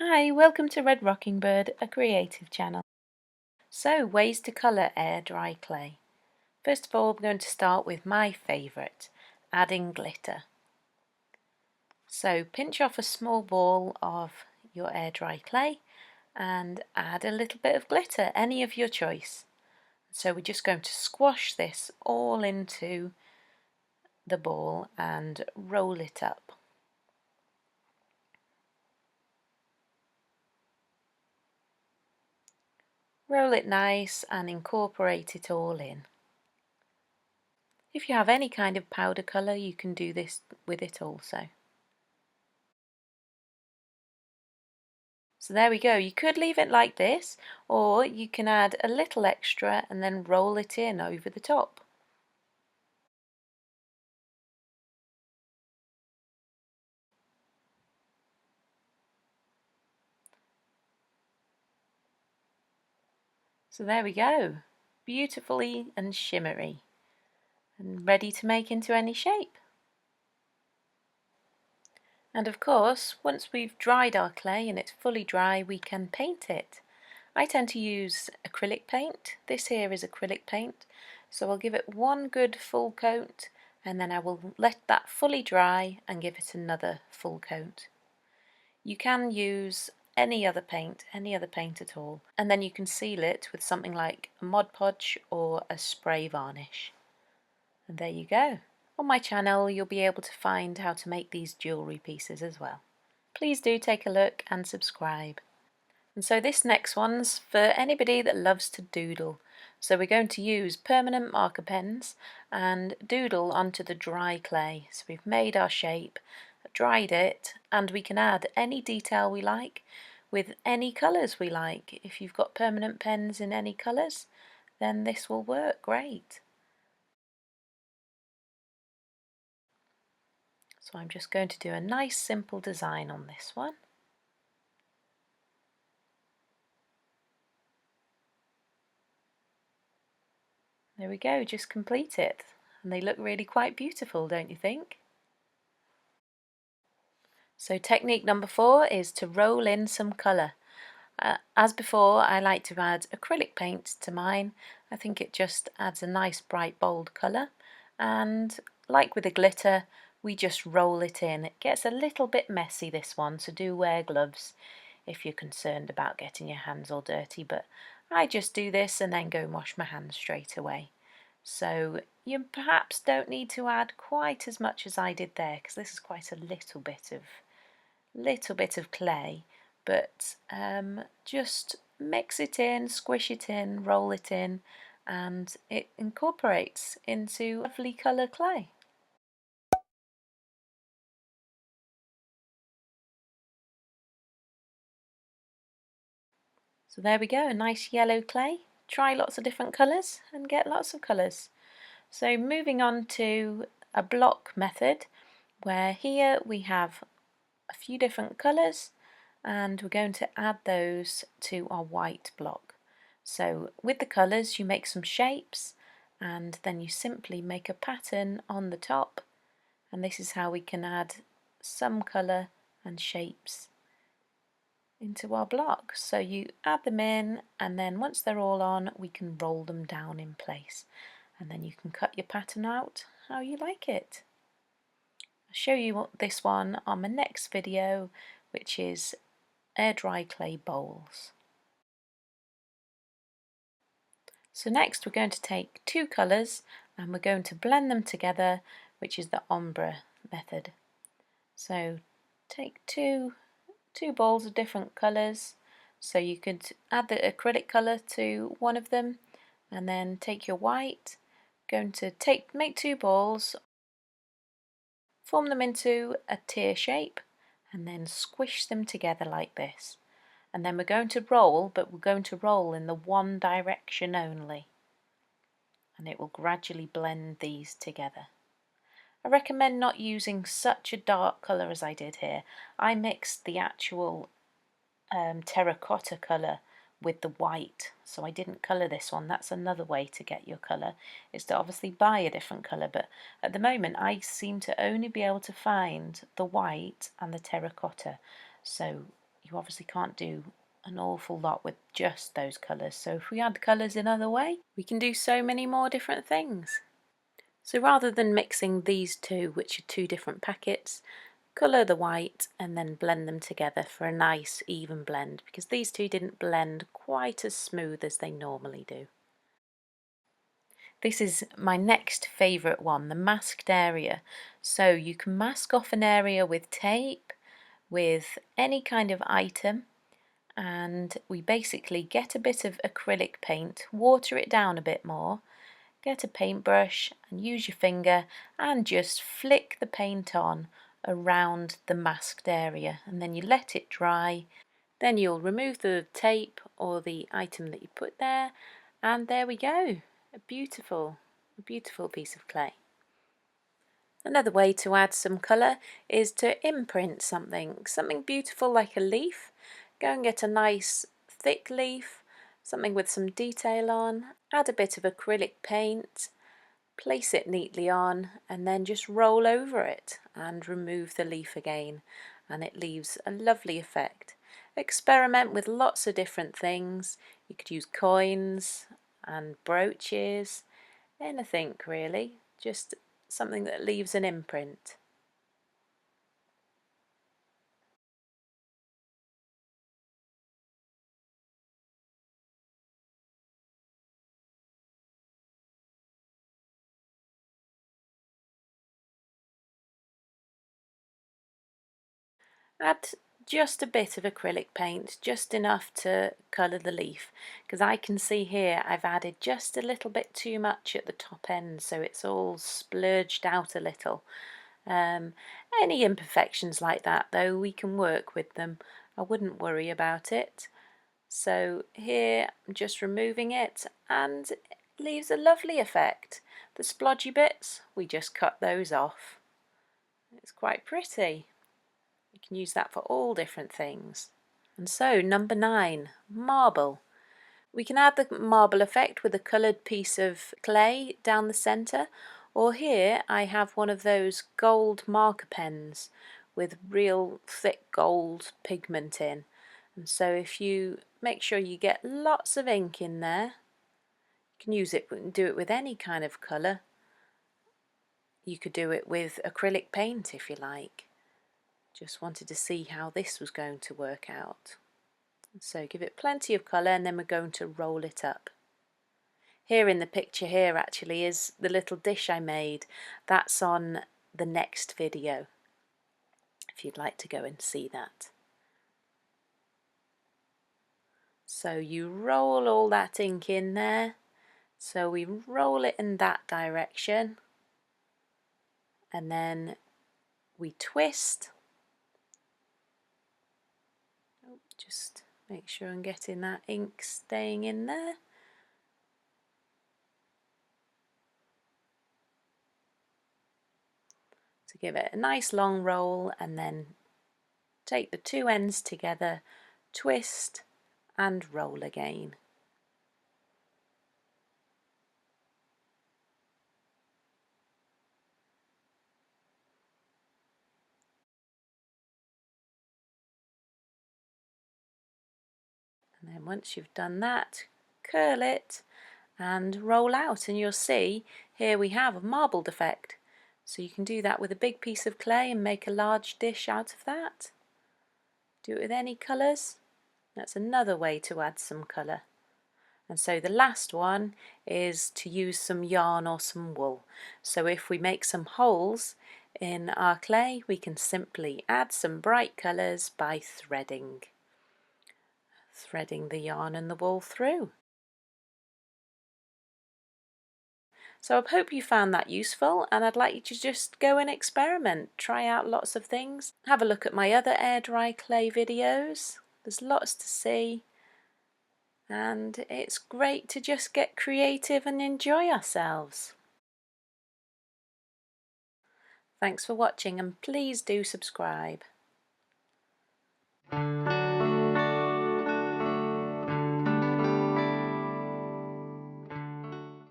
Hi, welcome to Red Rocking Bird, a creative channel. So, ways to colour air dry clay. First of all, we're going to start with my favourite, adding glitter. So, pinch off a small ball of your air dry clay and add a little bit of glitter, any of your choice. So, we're just going to squash this all into the ball and roll it up. Roll it nice and incorporate it all in. If you have any kind of powder colour, you can do this with it also. So there we go. You could leave it like this, or you can add a little extra and then roll it in over the top. So there we go. Beautifully and shimmery and ready to make into any shape. And of course, once we've dried our clay and it's fully dry, we can paint it. I tend to use acrylic paint. This here is acrylic paint, so I'll give it one good full coat and then I will let that fully dry and give it another full coat. You can use any other paint at all, and then you can seal it with something like a Mod Podge or a spray varnish. And there you go. On my channel you'll be able to find how to make these jewellery pieces as well. Please do take a look and subscribe. And so this next one's for anybody that loves to doodle. So we're going to use permanent marker pens and doodle onto the dry clay. So we've made our shape, dried it, and we can add any detail we like with any colours we like. If you've got permanent pens in any colours, then this will work great. So I'm just going to do a nice simple design on this one. There we go, just complete it. And they look really quite beautiful, don't you think? So technique number 4 is to roll in some colour. As before, I like to add acrylic paint to mine. I think it just adds a nice bright bold colour, and like with the glitter, we just roll it in. It gets a little bit messy, this one, so do wear gloves if you're concerned about getting your hands all dirty, but I just do this and then go and wash my hands straight away. So you perhaps don't need to add quite as much as I did there, because this is quite a little bit of clay, but just mix it in, squish it in, roll it in, and it incorporates into lovely colour clay. So there we go, a nice yellow clay. Try lots of different colours and get lots of colours. So moving on to a block method, where here we have a few different colours and we're going to add those to our white block. So with the colours you make some shapes and then you simply make a pattern on the top, and this is how we can add some colour and shapes into our block. So you add them in, and then once they're all on we can roll them down in place, and then you can cut your pattern out how you like it. I'll show you this one on my next video, which is air dry clay bowls. So next we're going to take two colours and we're going to blend them together, which is the ombre method. So take two bowls of different colours. So you could add the acrylic colour to one of them, and then take your white, going to make two balls, form them into a tear shape, and then squish them together like this. And then we're going to roll, but we're going to roll in the one direction only, and it will gradually blend these together. I recommend not using such a dark colour as I did here. I mixed the actual terracotta colour with the white, so I didn't colour this one. That's another way to get your colour, is to obviously buy a different colour, but at the moment I seem to only be able to find the white and the terracotta, so you obviously can't do an awful lot with just those colours. So if we add colours another way, we can do so many more different things. So rather than mixing these two, which are two different packets, colour the white and then blend them together for a nice even blend, because these two didn't blend quite as smooth as they normally do. This is my next favourite one, the masked area. So you can mask off an area with tape, with any kind of item, and we basically get a bit of acrylic paint, water it down a bit more, get a paintbrush and use your finger and just flick the paint on around the masked area, and then you let it dry. Then you'll remove the tape or the item that you put there, and there we go, a beautiful piece of clay. Another way to add some colour is to imprint something beautiful like a leaf. Go and get a nice thick leaf, something with some detail on, add a bit of acrylic paint, place it neatly on, and then just roll over it and remove the leaf again, and it leaves a lovely effect. Experiment with lots of different things. You could use coins and brooches, anything really, just something that leaves an imprint. Add just a bit of acrylic paint, just enough to colour the leaf, because I can see here I've added just a little bit too much at the top end, so it's all splurged out a little. Any imperfections like that though, we can work with them. I wouldn't worry about it. So here I'm just removing it, and it leaves a lovely effect. The splodgy bits, we just cut those off. It's quite pretty. You can use that for all different things. And so number 9, marble. We can add the marble effect with a coloured piece of clay down the centre, or here I have one of those gold marker pens with real thick gold pigment in. And so if you make sure you get lots of ink in there, you can use it and do it with any kind of colour. You could do it with acrylic paint if you like. Just wanted to see how this was going to work out. So give it plenty of colour, and then we're going to roll it up. Here in the picture here actually is the little dish I made. That's on the next video, if you'd like to go and see that. So you roll all that ink in there. So we roll it in that direction, and then we twist. Just make sure I'm getting that ink staying in there. To give it a nice long roll, and then take the two ends together, twist and roll again. And then once you've done that, curl it and roll out, and you'll see here we have a marbled effect. So you can do that with a big piece of clay and make a large dish out of that. Do it with any colours. That's another way to add some colour. And so the last one is to use some yarn or some wool. So if we make some holes in our clay, we can simply add some bright colours by threading the yarn and the wool through. So I hope you found that useful, and I'd like you to just go and experiment, try out lots of things. Have a look at my other air dry clay videos. There's lots to see, and it's great to just get creative and enjoy ourselves. Thanks for watching, and please do subscribe.